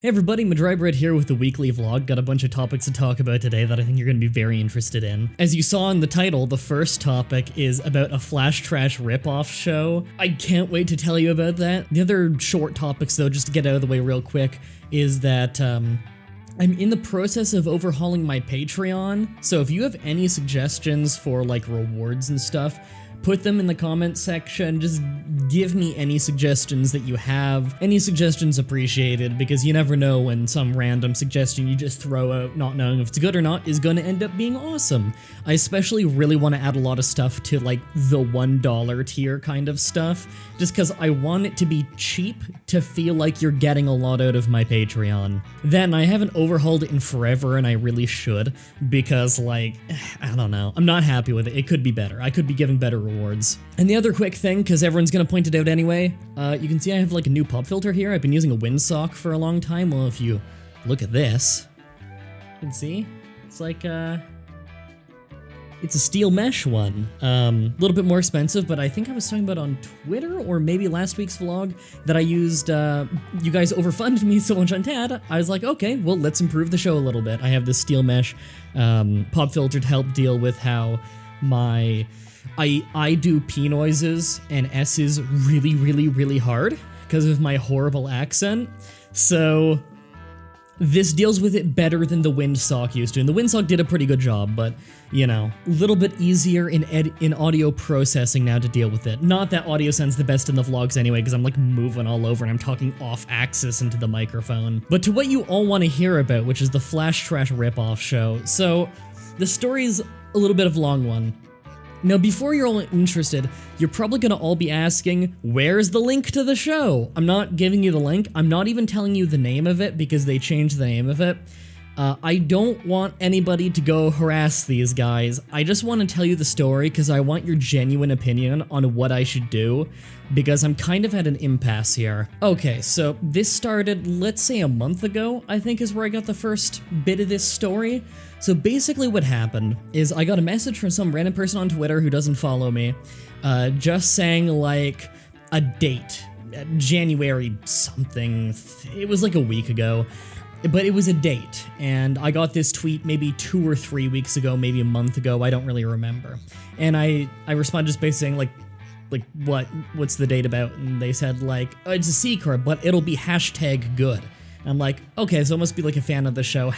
Hey everybody, Mah-Dry-Bread here with the weekly vlog. Got a bunch of topics to talk about today that I think you're going to be very interested in. As you saw in the title, the first topic is about a Flash Trash ripoff show. I can't wait to tell you about that. The other short topics though, just to get out of the way real quick, is that I'm in the process of overhauling my Patreon. So if you have any suggestions for like rewards and stuff, put them in the comments section. Just give me any suggestions that you have. Any suggestions appreciated, because you never know when some random suggestion you just throw out, not knowing if it's good or not, is gonna end up being awesome. I especially really want to add a lot of stuff to like the $1 tier kind of stuff, just because I want it to be cheap to feel like you're getting a lot out of my Patreon. Then I haven't overhauled it in forever, and I really should, because like, I don't know, I'm not happy with it. It could be better. I could be giving better rewards. And the other quick thing, because everyone's gonna point it out anyway, you can see I have like a new pop filter here. I've been using a windsock for a long time. Well, if you look at this, you can see it's like it's a steel mesh one. A little bit more expensive, but I think I was talking about on Twitter or maybe last week's vlog that I used, you guys overfunded me so much on TAD. I was like, okay, well, let's improve the show a little bit. I have this steel mesh pop filter to help deal with how I do P noises and S's really hard because of my horrible accent. So this deals with it better than the windsock used to. And the windsock did a pretty good job, but, you know, a little bit easier in audio processing now to deal with it. Not that audio sounds the best in the vlogs anyway, because I'm like moving all over and I'm talking off axis into the microphone. But to what you all want to hear about, which is the Flash Trash ripoff show. So the story's a little bit of a long one. Now, before you're all interested, you're probably gonna all be asking, where's the link to the show? I'm not giving you the link. I'm not even telling you the name of it because they changed the name of it. I don't want anybody to go harass these guys. I just want to tell you the story because I want your genuine opinion on what I should do, because I'm kind of at an impasse here. Okay, so this started, let's say a month ago, I think is where I got the first bit of this story. So basically what happened is I got a message from some random person on Twitter who doesn't follow me, just saying like a date, January something, it was like a week ago. But it was a date, and I got this tweet maybe 2 or 3 weeks ago, maybe a month ago, I don't really remember. And I responded just basically saying like what's the date about? And they said like, oh, it's a secret, but it'll be #good. And I'm like, okay, so it must be like a fan of the show,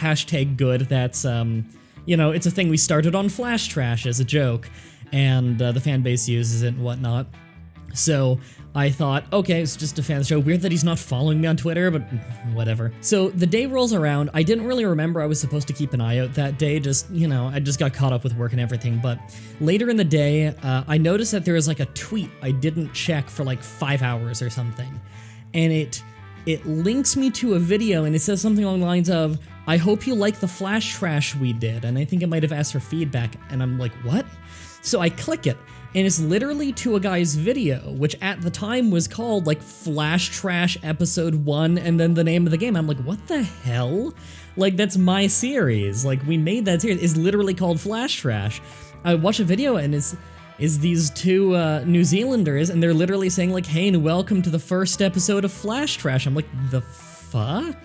#good, that's, you know, it's a thing we started on Flash Trash as a joke, and the fan base uses it and whatnot. So I thought, okay, it's just a fan of the show. Weird that he's not following me on Twitter, but whatever. So the day rolls around. I didn't really remember I was supposed to keep an eye out that day. Just, you know, I just got caught up with work and everything. But later in the day, I noticed that there was like a tweet I didn't check for like 5 hours or something. And it links me to a video, and it says something along the lines of, I hope you like the Flash Trash we did. And I think it might have asked for feedback. And I'm like, what? So I click it. And it's literally to a guy's video, which at the time was called like Flash Trash Episode 1 and then the name of the game. I'm like, what the hell? Like, that's my series. Like, we made that series. It's literally called Flash Trash. I watched a video and it's these two New Zealanders, and they're literally saying like, hey, and welcome to the first episode of Flash Trash. I'm like, the fuck?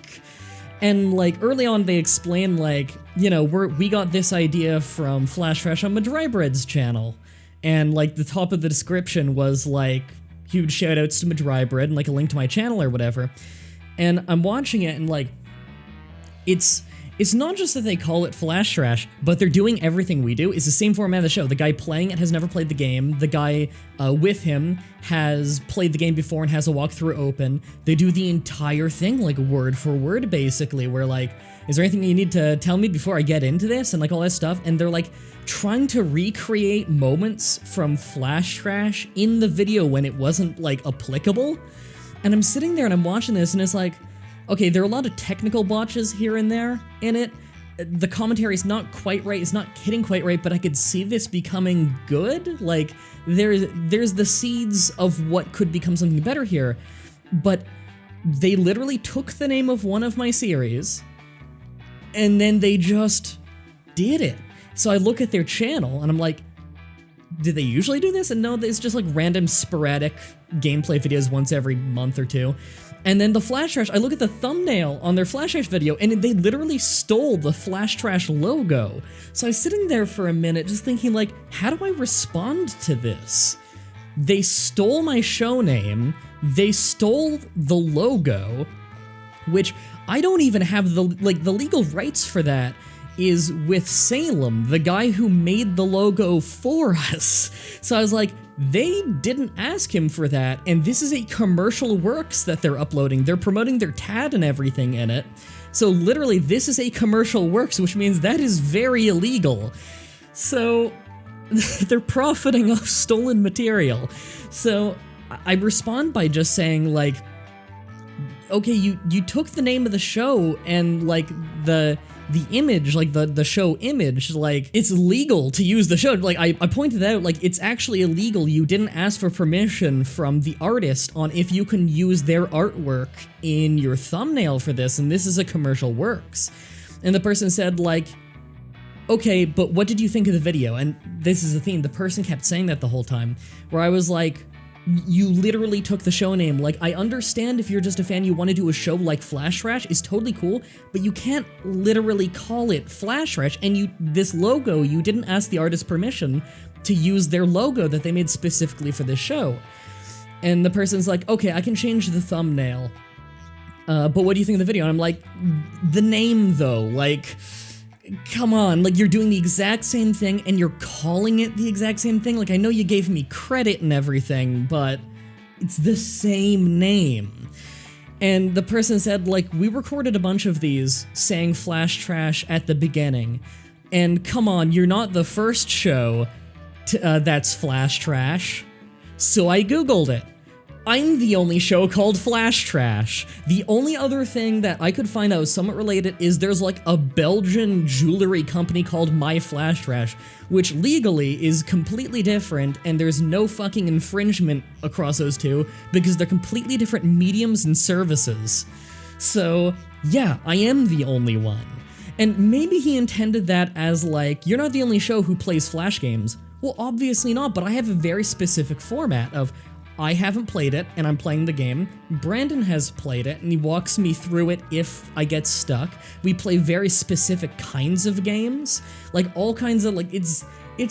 And like early on they explained like, you know, we got this idea from Flash Trash on Mah-Dry-Bread's channel. And like the top of the description was like huge shoutouts to Mah-Dry-Bread and like a link to my channel or whatever. And I'm watching it and like it's not just that they call it Flash Trash, but they're doing everything we do. It's the same format of the show. The guy playing it has never played the game. The guy with him has played the game before and has a walkthrough open. They do the entire thing like word for word basically. Where like, is there anything you need to tell me before I get into this? And like all that stuff. And they're like trying to recreate moments from Flash Trash in the video when it wasn't like applicable. And I'm sitting there and I'm watching this and it's like, okay, there are a lot of technical botches here and there in it. The commentary is not quite right, it's not hitting quite right, but I could see this becoming good. Like, there's the seeds of what could become something better here. But they literally took the name of one of my series, and then they just did it. So I look at their channel, and I'm like, did they usually do this? And no, it's just like random sporadic gameplay videos once every month or two. And then the Flash Trash, I look at the thumbnail on their Flash Trash video, and they literally stole the Flash Trash logo. So I was sitting there for a minute just thinking, like, how do I respond to this? They stole my show name, they stole the logo, which I don't even have the legal rights for that is with Salem, the guy who made the logo for us. So I was like, they didn't ask him for that, and this is a commercial works that they're uploading. They're promoting their TAD and everything in it. So literally, this is a commercial works, which means that is very illegal. So they're profiting off stolen material. So I respond by just saying, like, okay, you took the name of the show and, like, the image, like the show image, like, it's legal to use the show. Like, I pointed out, like, it's actually illegal. You didn't ask for permission from the artist on if you can use their artwork in your thumbnail for this, and this is a commercial works. And the person said, like, okay, but what did you think of the video? And this is the theme, the person kept saying that the whole time, where I was like, you literally took the show name. Like, I understand if you're just a fan, you want to do a show like Flash Trash is totally cool, but you can't literally call it Flash Trash, and this logo, you didn't ask the artist permission to use their logo that they made specifically for this show. And the person's like, okay, I can change the thumbnail, but what do you think of the video? And I'm like, the name though, like, come on, like, you're doing the exact same thing and you're calling it the exact same thing. Like, I know you gave me credit and everything, but it's the same name. And the person said, like, we recorded a bunch of these saying Flash Trash at the beginning, and come on, you're not the first show that's Flash Trash. So I Googled it. I'm the only show called Flash Trash. The only other thing that I could find that was somewhat related is there's like a Belgian jewelry company called My Flash Trash, which legally is completely different, and there's no fucking infringement across those two because they're completely different mediums and services. So yeah, I am the only one. And maybe he intended that as like, you're not the only show who plays Flash games. Well, obviously not, but I have a very specific format of I haven't played it, and I'm playing the game. Brandon has played it, and he walks me through it if I get stuck. We play very specific kinds of games, like all kinds of, like, it's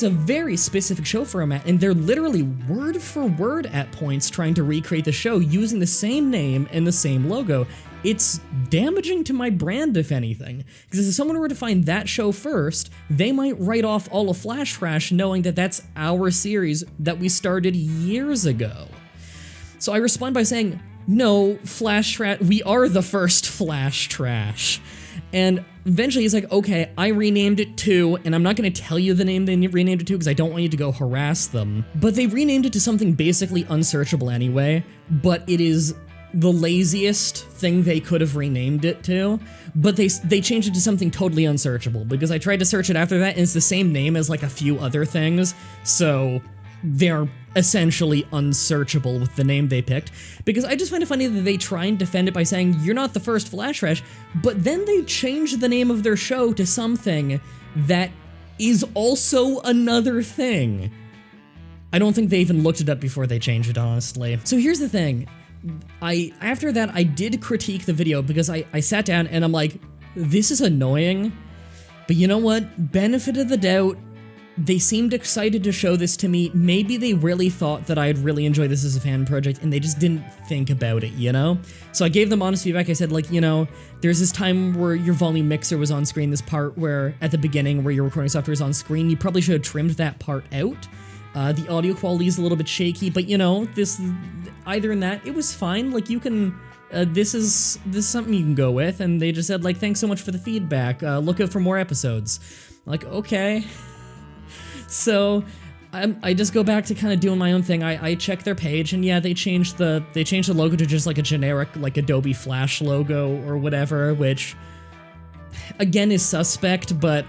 a very specific show format, and they're literally word for word at points trying to recreate the show using the same name and the same logo. It's damaging to my brand, if anything, because if someone were to find that show first, they might write off all of Flash Trash knowing that that's our series that we started years ago. So I respond by saying, no, Flash Trash, we are the first Flash Trash. And eventually he's like, okay, I renamed it too, and I'm not going to tell you the name they renamed it to because I don't want you to go harass them. But they renamed it to something basically unsearchable anyway, but it is the laziest thing they could have renamed it to, but they changed it to something totally unsearchable because I tried to search it after that and it's the same name as like a few other things, so they're essentially unsearchable with the name they picked, because I just find it funny that they try and defend it by saying, you're not the first Flash Trash, but then they change the name of their show to something that is also another thing. I don't think they even looked it up before they changed it, honestly. So here's the thing. After that, I did critique the video because I sat down and I'm like, this is annoying, but you know what? Benefit of the doubt, they seemed excited to show this to me. Maybe they really thought that I'd really enjoy this as a fan project and they just didn't think about it, you know? So I gave them honest feedback. I said, like, you know, there's this time where your volume mixer was on screen, this part where at the beginning where your recording software is on screen, you probably should have trimmed that part out. The audio quality is a little bit shaky, but you know, either in that, it was fine. Like, you can, this is something you can go with. And they just said, like, thanks so much for the feedback. Look out for more episodes. I'm like, okay. So I just go back to kind of doing my own thing. I check their page, and yeah, they changed the logo to just like a generic like Adobe Flash logo or whatever, which again is suspect, but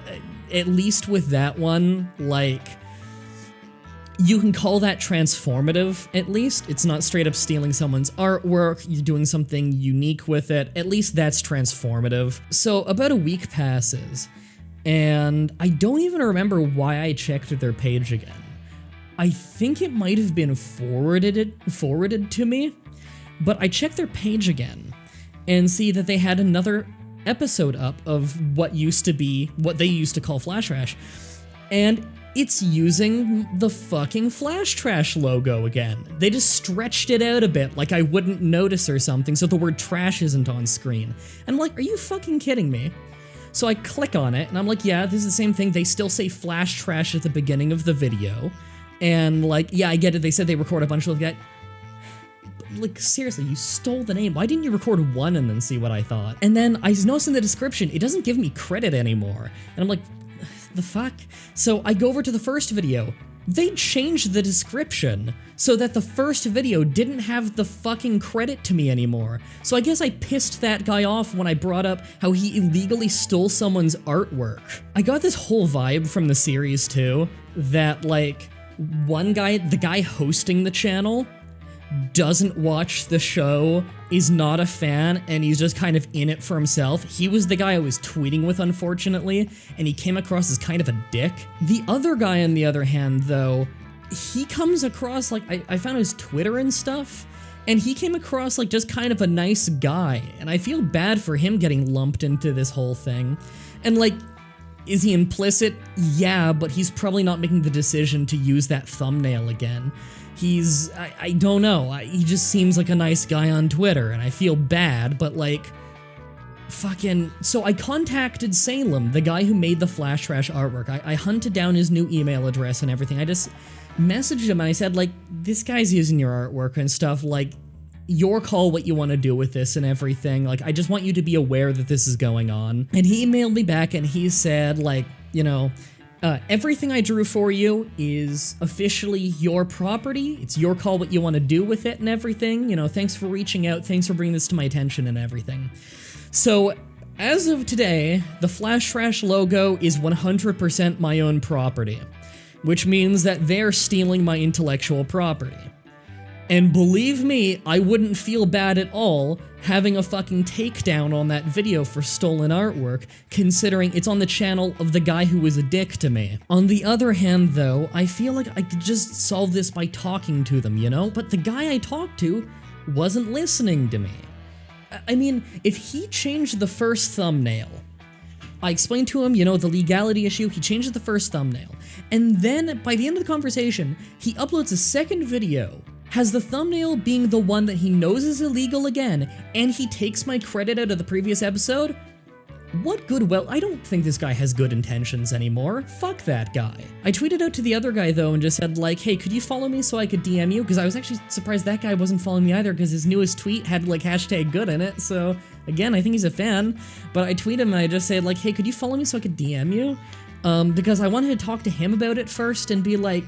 at least with that one, like, you can call that transformative, at least. It's not straight up stealing someone's artwork, you're doing something unique with it. At least that's transformative. So about a week passes, and I don't even remember why I checked their page again. I think it might have been forwarded to me, but I checked their page again and see that they had another episode up of what they used to call Flash Trash, and it's using the fucking Flash Trash logo again. They just stretched it out a bit like I wouldn't notice or something, so the word trash isn't on screen. And I'm like, are you fucking kidding me? So I click on it, and I'm like, yeah, this is the same thing. They still say Flash Trash at the beginning of the video. And like, yeah, I get it. They said they record a bunch of that. Like, seriously, you stole the name. Why didn't you record one and then see what I thought? And then I noticed in the description, it doesn't give me credit anymore. And I'm like, the fuck? So I go over to the first video. They changed the description so that the first video didn't have the fucking credit to me anymore. So I guess I pissed that guy off when I brought up how he illegally stole someone's artwork. I got this whole vibe from the series too, that like, one guy, the guy hosting the channel, doesn't watch the show, is not a fan, and he's just kind of in it for himself. He was the guy I was tweeting with, unfortunately, and he came across as kind of a dick. The other guy, on the other hand, though, he comes across, like, I found his Twitter and stuff, and he came across like just kind of a nice guy, and I feel bad for him getting lumped into this whole thing. And like, is he implicit? Yeah, but he's probably not making the decision to use that thumbnail again. I don't know, he just seems like a nice guy on Twitter, and I feel bad, but like, fucking, so I contacted Salem, the guy who made the Flash Trash artwork. I hunted down his new email address and everything. I just messaged him and I said, like, this guy's using your artwork and stuff, like, your call what you want to do with this and everything, like, I just want you to be aware that this is going on. And he emailed me back and he said, like, you know, everything I drew for you is officially your property. It's your call what you want to do with it and everything. You know, thanks for reaching out. Thanks for bringing this to my attention and everything. So, as of today, the Flash Trash logo is 100% my own property, which means that they're stealing my intellectual property. And believe me, I wouldn't feel bad at all having a fucking takedown on that video for stolen artwork, considering it's on the channel of the guy who was a dick to me. On the other hand, though, I feel like I could just solve this by talking to them, you know? But the guy I talked to wasn't listening to me. I mean, if he changed the first thumbnail, I explained to him, you know, the legality issue, he changed the first thumbnail, and then, by the end of the conversation, he uploads a second video, has the thumbnail being the one that he knows is illegal again, and he takes my credit out of the previous episode? What good, well, I don't think this guy has good intentions anymore. Fuck that guy. I tweeted out to the other guy, though, and just said, like, hey, could you follow me so I could DM you? Because I was actually surprised that guy wasn't following me either, because his newest tweet had, like, #good in it, so, again, I think he's a fan. But I tweeted him and I just said, like, hey, could you follow me so I could DM you? Because I wanted to talk to him about it first and be like,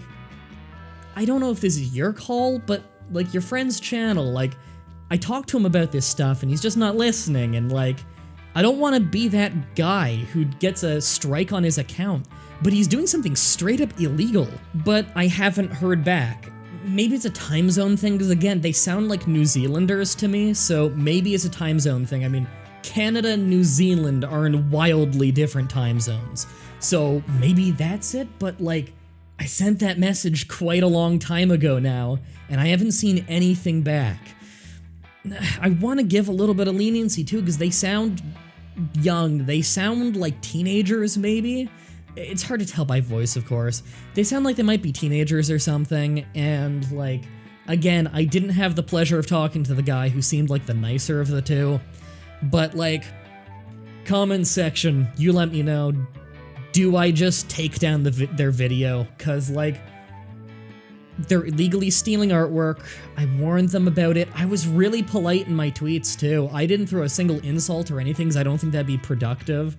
I don't know if this is your call, but, like, your friend's channel, like, I talked to him about this stuff and he's just not listening, and, like, I don't want to be that guy who gets a strike on his account, but he's doing something straight up illegal. But I haven't heard back. Maybe it's a time zone thing, because again, they sound like New Zealanders to me, so maybe it's a time zone thing. I mean, Canada and New Zealand are in wildly different time zones, so maybe that's it, but, like, I sent that message quite a long time ago now, and I haven't seen anything back. I want to give a little bit of leniency too, because they sound young. They sound like teenagers, maybe? It's hard to tell by voice, of course. They sound like they might be teenagers or something, and, like, again, I didn't have the pleasure of talking to the guy who seemed like the nicer of the two, but, like, comment section, you let me know. Do I just take down their video? Because, like, they're illegally stealing artwork. I warned them about it. I was really polite in my tweets, too. I didn't throw a single insult or anything, because I don't think that'd be productive.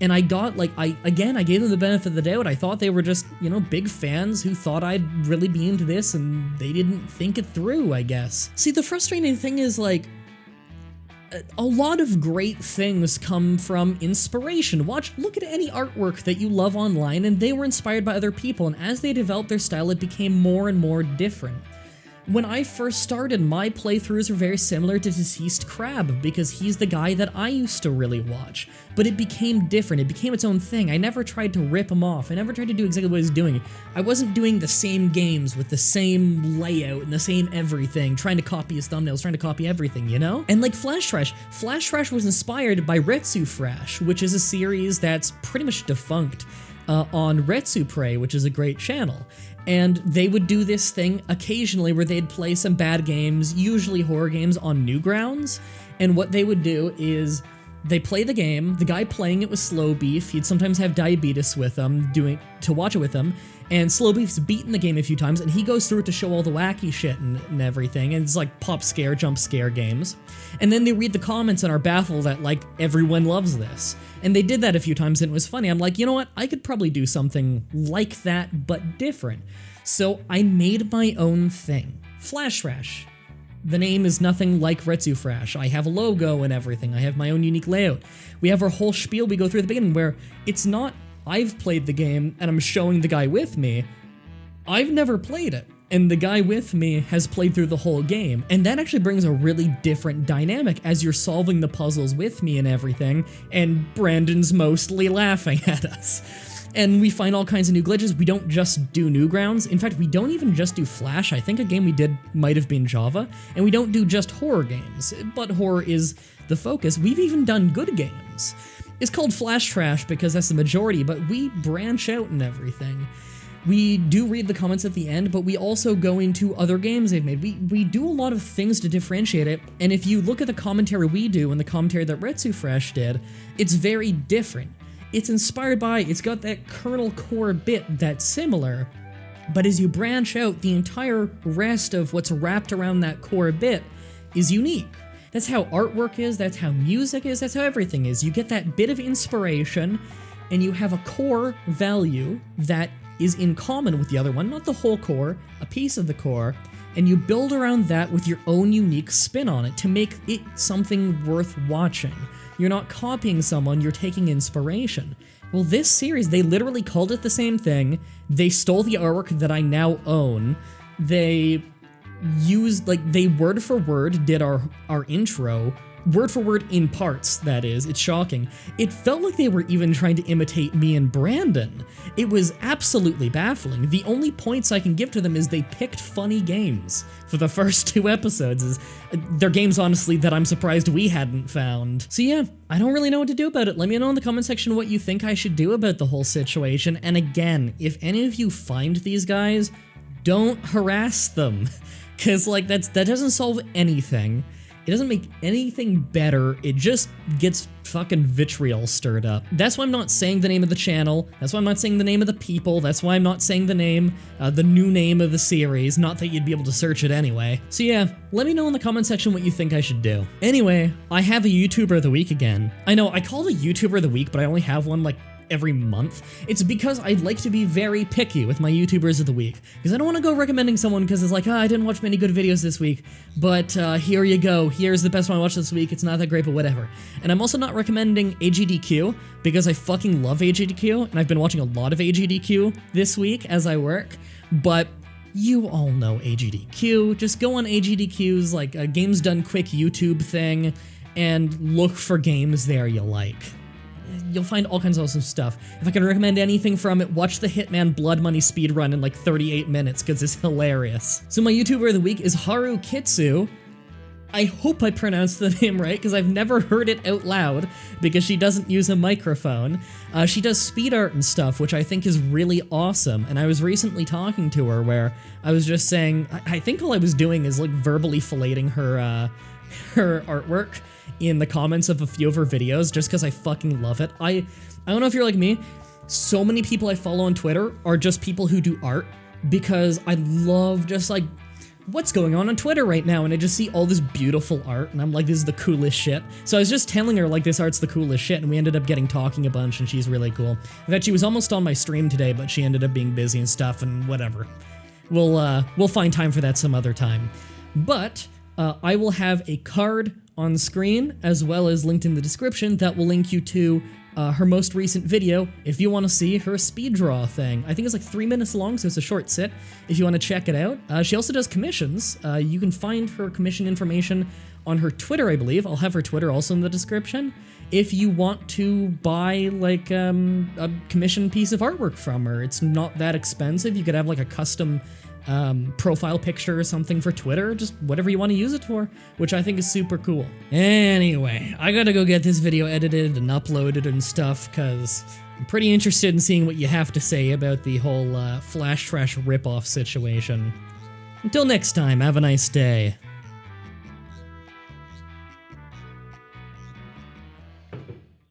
And I got, like, I gave them the benefit of the doubt. I thought they were just, you know, big fans who thought I'd really be into this, and they didn't think it through, I guess. See, the frustrating thing is, like, a lot of great things come from inspiration. Look at any artwork that you love online, and they were inspired by other people, and as they developed their style, it became more and more different. When I first started, my playthroughs were very similar to Deceased Crab because he's the guy that I used to really watch. But it became different, it became its own thing. I never tried to rip him off, I never tried to do exactly what he's doing. I wasn't doing the same games with the same layout and the same everything, trying to copy his thumbnails, trying to copy everything, you know? And like Flash Trash was inspired by Retsu Fresh, which is a series that's pretty much defunct on Retsu Prey, which is a great channel. And they would do this thing occasionally where they'd play some bad games, usually horror games, on Newgrounds. And what they would do is they play the game, the guy playing it was Slow Beef, he'd sometimes have Diabetes with him, to watch it with him, and Slow Beef's beaten the game a few times, and he goes through it to show all the wacky shit and everything, and it's like pop scare, jump scare games. And then they read the comments and are baffled that, like, everyone loves this. And they did that a few times and it was funny. I'm like, you know what, I could probably do something like that, but different. So I made my own thing. Flash Trash. The name is nothing like Retsu Fresh. I have a logo and everything. I have my own unique layout. We have our whole spiel we go through at the beginning where it's not I've played the game and I'm showing the guy with me. I've never played it, and the guy with me has played through the whole game, and that actually brings a really different dynamic as you're solving the puzzles with me and everything, and Brandon's mostly laughing at us. And we find all kinds of new glitches. We don't just do Newgrounds. In fact, we don't even just do Flash. I think a game we did might have been Java. And we don't do just horror games, but horror is the focus. We've even done good games. It's called Flash Trash because that's the majority, but we branch out and everything. We do read the comments at the end, but we also go into other games they've made. We do a lot of things to differentiate it, and if you look at the commentary we do and the commentary that Retsu Fresh did, it's very different. It's inspired by, it's got that kernel core bit that's similar, but as you branch out, the entire rest of what's wrapped around that core bit is unique. That's how artwork is, that's how music is, that's how everything is. You get that bit of inspiration, and you have a core value that is in common with the other one, not the whole core, a piece of the core, and you build around that with your own unique spin on it to make it something worth watching. You're not copying someone, you're taking inspiration. Well, this series, they literally called it the same thing. They stole the artwork that I now own. They used, like, they word for word did our intro. Word for word in parts, that is. It's shocking. It felt like they were even trying to imitate me and Brandon. It was absolutely baffling. The only points I can give to them is they picked funny games for the first 2 episodes. They're games, honestly, that I'm surprised we hadn't found. So yeah, I don't really know what to do about it. Let me know in the comment section what you think I should do about the whole situation. And again, if any of you find these guys, don't harass them. Because, like, that doesn't solve anything. It doesn't make anything better, it just gets fucking vitriol stirred up. That's why I'm not saying the name of the channel, that's why I'm not saying the name of the people, that's why I'm not saying the name, the new name of the series, not that you'd be able to search it anyway. So yeah, let me know in the comment section what you think I should do. Anyway, I have a YouTuber of the week again. I know, I call it a YouTuber of the week, but I only have one, like, every month. It's because I'd like to be very picky with my YouTubers of the week, because I don't want to go recommending someone because it's like, I didn't watch many good videos this week, but here you go, here's the best one I watched this week, it's not that great, but whatever. And I'm also not recommending AGDQ, because I fucking love AGDQ, and I've been watching a lot of AGDQ this week as I work, but you all know AGDQ. Just go on AGDQ's, like, a Games Done Quick YouTube thing, and look for games there you like. You'll find all kinds of awesome stuff. If I can recommend anything from it, watch the Hitman Blood Money speedrun in like 38 minutes, because it's hilarious. So my YouTuber of the week is Haru Kitsu. I hope I pronounced the name right, because I've never heard it out loud, because she doesn't use a microphone. She does speed art and stuff, which I think is really awesome, and I was recently talking to her where I was just saying, I think all I was doing is like verbally filleting her artwork in the comments of a few of her videos just because I fucking love it. I don't know if you're like me, so many people I follow on Twitter are just people who do art because I love just like what's going on Twitter right now, and I just see all this beautiful art and I'm like, this is the coolest shit. So I was just telling her like this art's the coolest shit, and we ended up talking a bunch, and she's really cool. In fact, she was almost on my stream today, but she ended up being busy and stuff and whatever. We'll find time for that some other time. But I will have a card on screen, as well as linked in the description, that will link you to her most recent video if you want to see her speed draw thing. I think it's like 3 minutes long, so it's a short sit if you want to check it out. She also does commissions. You can find her commission information on her Twitter, I believe. I'll have her Twitter also in the description. If you want to buy like a commission piece of artwork from her, it's not that expensive. You could have like a custom profile picture or something for Twitter, just whatever you want to use it for, which I think is super cool. Anyway, I gotta go get this video edited and uploaded and stuff, because I'm pretty interested in seeing what you have to say about the whole Flash Trash ripoff situation. Until next time, have a nice day.